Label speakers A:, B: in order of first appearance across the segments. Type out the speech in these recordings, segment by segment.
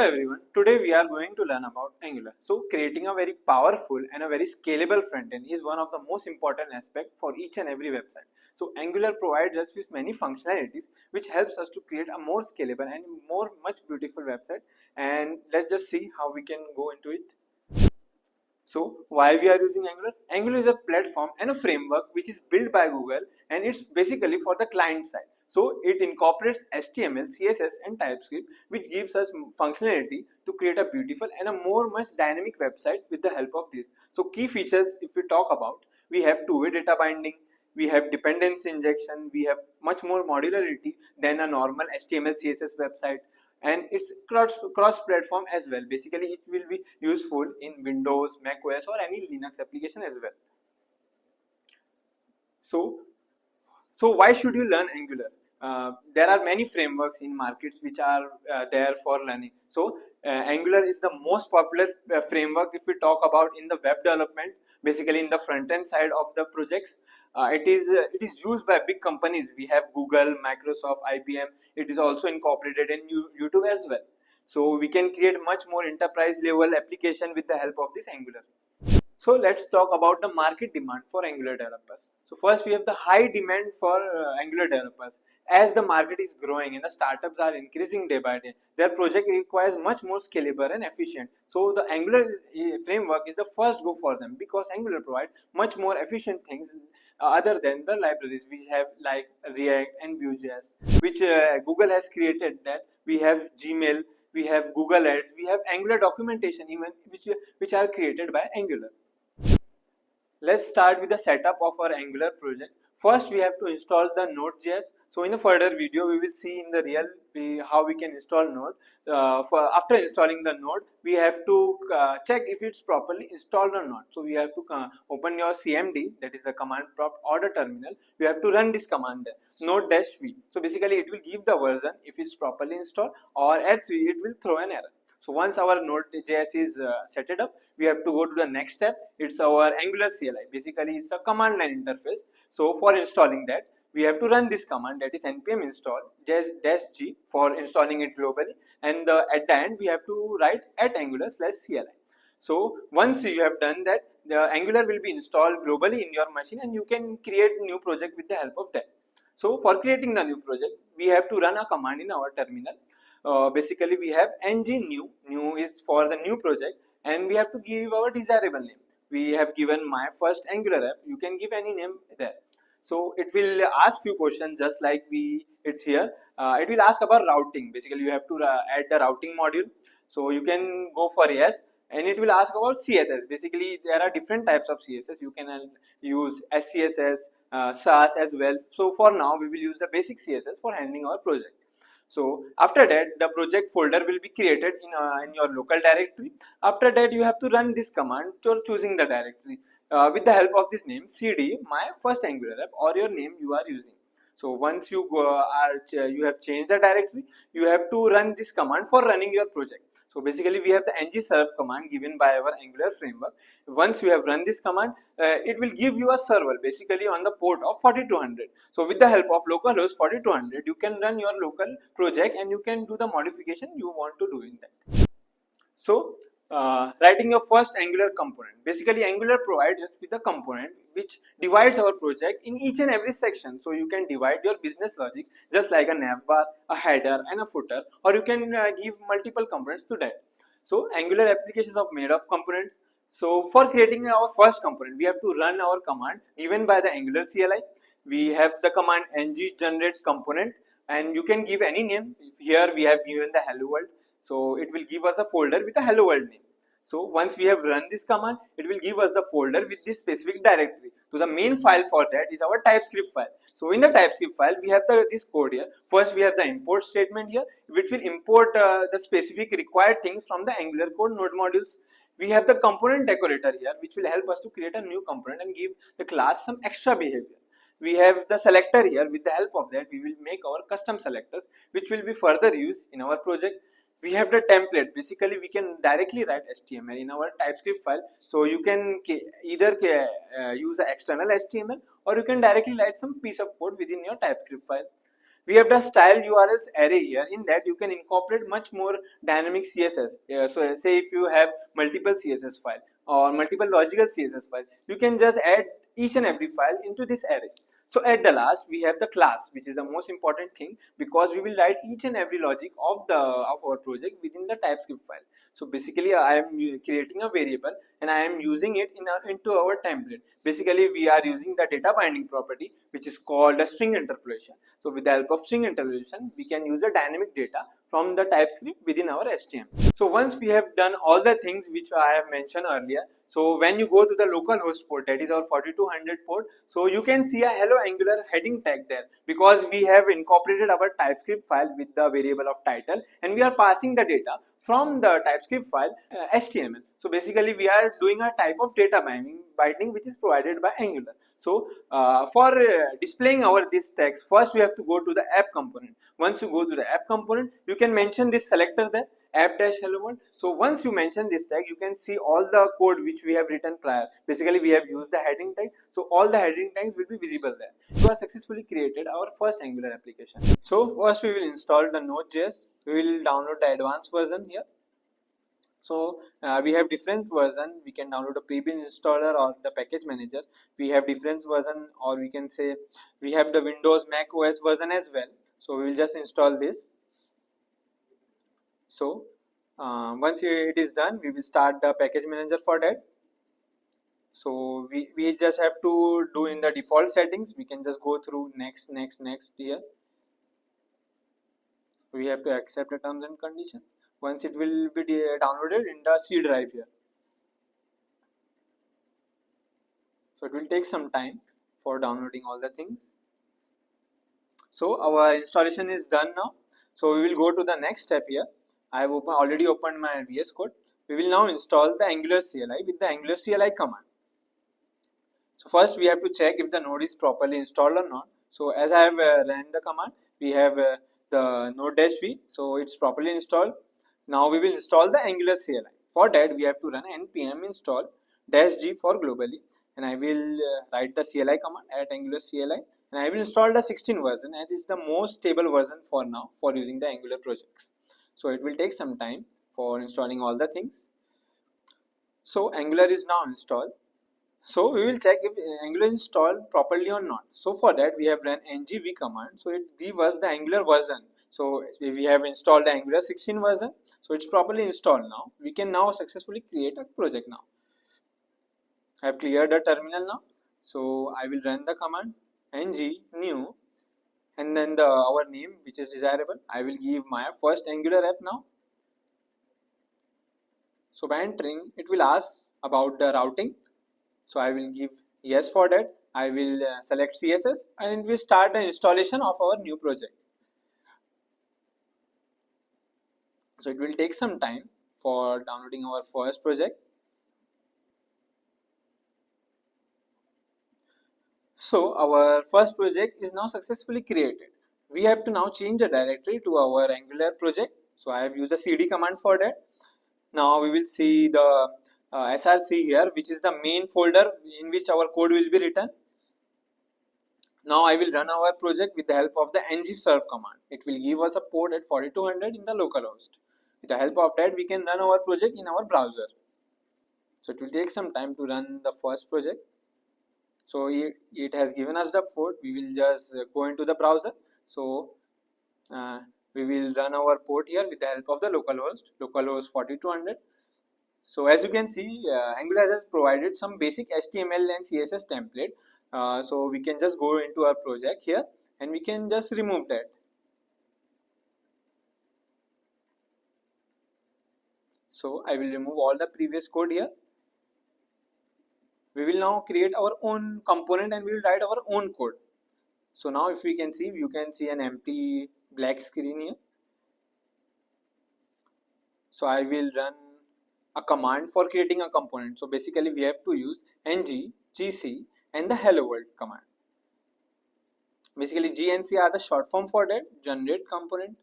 A: everyone, today we are going to learn about Angular. So creating a very powerful and a very scalable frontend is one of the most important aspects for each and every website. So Angular provides us with many functionalities which helps us to create a more scalable and much beautiful website, and let's just see how we can go into it. So why we are using Angular? Angular is a platform and a framework which is built by Google, and it's basically for the client side. So it incorporates HTML, CSS and TypeScript, which gives us functionality to create a beautiful and a much dynamic website with the help of this. So key features if we talk about, we have two-way data binding, we have dependency injection, we have much more modularity than a normal HTML, CSS website, and it's cross platform as well. Basically it will be useful in Windows, Mac OS or any Linux application as well. So why should you learn Angular? There are many frameworks in markets which are there for learning. So Angular is the most popular framework if we talk about in the web development, basically in the front end side of the projects. It is used by big companies. We have Google, Microsoft, IBM. It is also incorporated in YouTube as well. So we can create much more enterprise level application with the help of this Angular. So let's talk about the market demand for Angular developers. So first we have the high demand for Angular developers. As the market is growing and the startups are increasing day by day, their project requires much more scalable and efficient. So the Angular framework is the first go for them, because Angular provides much more efficient things other than the libraries we have like React and Vue.js, which Google has created. That we have Gmail, we have Google Ads, we have Angular documentation even which are created by Angular. Let's start with the setup of our Angular project. First we have to install the Node.js. So in a further video we will see in the real how we can install Node. After installing the Node, we have to check if it's properly installed or not. So we have to open your CMD, that is the command prompt or the terminal. You have to run this command there, node-v. So basically it will give the version if it's properly installed, or else it will throw an error. So once our Node.js is set it up, we have to go to the next step. It's our Angular CLI. Basically, it's a command line interface. So for installing that, we have to run this command, that is npm install -g for installing it globally, and at the end we have to write @angular/cli. So once you have done that, the Angular will be installed globally in your machine, and you can create new project with the help of that. So for creating the new project, we have to run a command in our terminal. Basically we have ng new is for the new project, and we have to give our desirable name. We have given my first Angular app. You can give any name there. So it will ask few questions just like it's here. It will ask about routing. Basically you have to add the routing module. So you can go for yes, and it will ask about CSS. Basically there are different types of CSS. You can use SCSS, SAS as well. So for now we will use the basic CSS for handling our project. So after that, the project folder will be created in your local directory. After that, you have to run this command for choosing the directory with the help of this name cd my first Angular app, or your name you are using. So once you you have changed the directory, you have to run this command for running your project. So basically we have the ng-serve command given by our Angular framework. Once you have run this command, it will give you a server basically on the port of 4200. So with the help of localhost 4200, you can run your local project and you can do the modification you want to do in that. So writing your first Angular component. Basically Angular provides us with a component which divides our project in each and every section. So you can divide your business logic just like a navbar, a header and a footer, or you can give multiple components to that. So Angular applications are made of components. So for creating our first component, we have to run our command given by the Angular CLI. We have the command ng generate component, and you can give any name. Here we have given the hello world. So it will give us a folder with a hello world name. So once we have run this command, it will give us the folder with this specific directory. So the main file for that is our TypeScript file. So in the TypeScript file, we have this code here. First we have the import statement here, which will import the specific required things from the Angular code node modules. We have the component decorator here, which will help us to create a new component and give the class some extra behavior. We have the selector here. With the help of that, we will make our custom selectors, which will be further used in our project. We have the template. Basically we can directly write HTML in our TypeScript file. So you can either use the external HTML, or you can directly write some piece of code within your TypeScript file. We have the style URLs array here. In that you can incorporate much more dynamic CSS. So say if you have multiple CSS file or multiple logical CSS file, you can just add each and every file into this array. So at the last we have the class, which is the most important thing, because we will write each and every logic of our project within the TypeScript file. So basically I am creating a variable and I am using it into our template. Basically we are using the data binding property, which is called a string interpolation. So with the help of string interpolation, we can use the dynamic data from the TypeScript within our HTML. So once we have done all the things which I have mentioned earlier, so when you go to the localhost port, that is our 4200 port, so you can see a hello Angular heading tag there, because we have incorporated our TypeScript file with the variable of title, and we are passing the data from the TypeScript file HTML. So basically we are doing a type of data binding which is provided by Angular. So for displaying our this text, first we have to go to the app component. Once you go to the app component, you can mention this selector there, app-hello world. So once you mention this tag, you can see all the code which we have written prior. Basically we have used the heading tag, so all the heading tags will be visible there. You have successfully created our first Angular application. So first we will install the Node.js. We will download the advanced version here. So we have different version. We can download a pre-built installer or the package manager. We have different version, or we can say we have the Windows Mac OS version as well. So we will just install this. So once it is done, we will start the package manager for that. So we just have to do in the default settings. We can just go through next here. We have to accept the terms and conditions. Once it will be downloaded in the C drive here. So it will take some time for downloading all the things. So our installation is done now. So we will go to the next step here. I have already opened my VS Code. We will now install the Angular CLI with the Angular CLI command. So first we have to check if the node is properly installed or not. So as I have ran the command, we have the node-v, so it's properly installed. Now we will install the Angular CLI. For that we have to run npm install -g for globally, and I will write the CLI command at Angular CLI, and I will install the 16 version, as is the most stable version for now for using the Angular projects. So it will take some time for installing all the things. So Angular is now installed. So we will check if Angular is installed properly or not. So for that we have run ngv command. So it gives us the Angular version. So we have installed the Angular 16 version. So it's properly installed now. We can now successfully create a project now. I have cleared the terminal now. So I will run the command ng new, and then our name which is desirable. I will give my first Angular app now. So by entering, it will ask about the routing. So I will give yes for that. I will select CSS, and it will start the installation of our new project. So it will take some time for downloading our first project. So our first project is now successfully created. We have to now change the directory to our Angular project. So I have used the cd command for that. Now we will see the src here, which is the main folder in which our code will be written. Now I will run our project with the help of the ngserve command. It will give us a port at 4200 in the localhost. With the help of that, we can run our project in our browser. So it will take some time to run the first project. So it has given us the port. We will just go into the browser. So we will run our port here with the help of the localhost 4200. So as you can see, Angular has provided some basic HTML and CSS template. So we can just go into our project here, and we can just remove that. So I will remove all the previous code here. We will now create our own component and we will write our own code. So now if we can see, you can see an empty black screen here. So I will run a command for creating a component. So basically we have to use ng, gc and the hello world command. Basically G and C are the short form for that, generate component.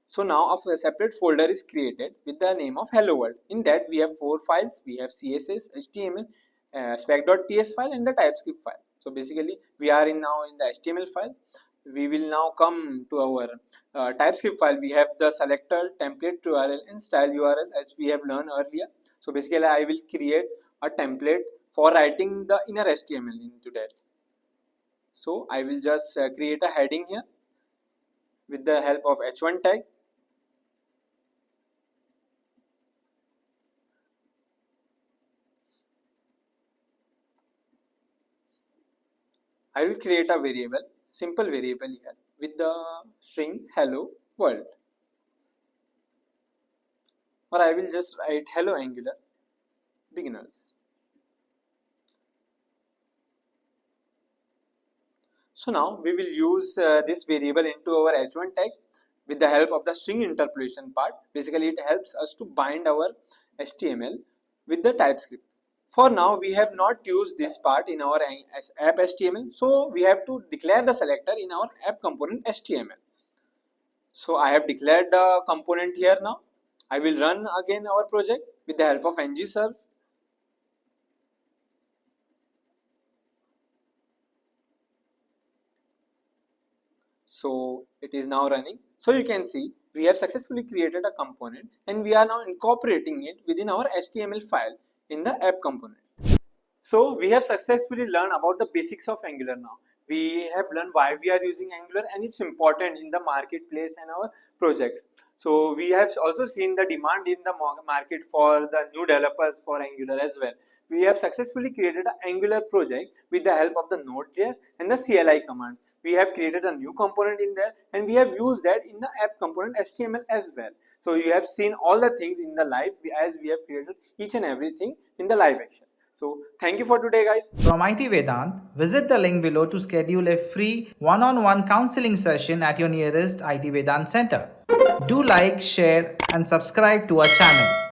A: So now a separate folder is created with the name of hello world. In that we have 4 files. We have CSS, HTML, spec.ts file and the TypeScript file. So basically we are now in the HTML file. we will now come to our TypeScript file. We have the selector, template URL and style URL as we have learned earlier. So basically I will create a template for writing the inner HTML into that. So I will just create a heading here with the help of h1 tag. I will create a variable, simple variable here with the string hello world, or I will just write hello Angular beginners. So now we will use this variable into our h1 tag with the help of the string interpolation part. Basically it helps us to bind our HTML with the TypeScript. For now we have not used this part in our app HTML, so we have to declare the selector in our app component HTML. So I have declared the component here now. I will run again our project with the help of ngserve. So it is now running. So you can see we have successfully created a component and we are now incorporating it within our HTML file in the app component. So we have successfully learned about the basics of Angular now. We have learned why we are using Angular and it's important in the marketplace and our projects. So we have also seen the demand in the market for the new developers for Angular as well. We have successfully created an Angular project with the help of the Node.js and the CLI commands. We have created a new component in there and we have used that in the app component HTML as well. So you have seen all the things in the live as we have created each and everything in the live action. So thank you for today, guys.
B: From Itvedant, visit the link below to schedule a free one-on-one counseling session at your nearest Itvedant center. Do like, share and subscribe to our channel.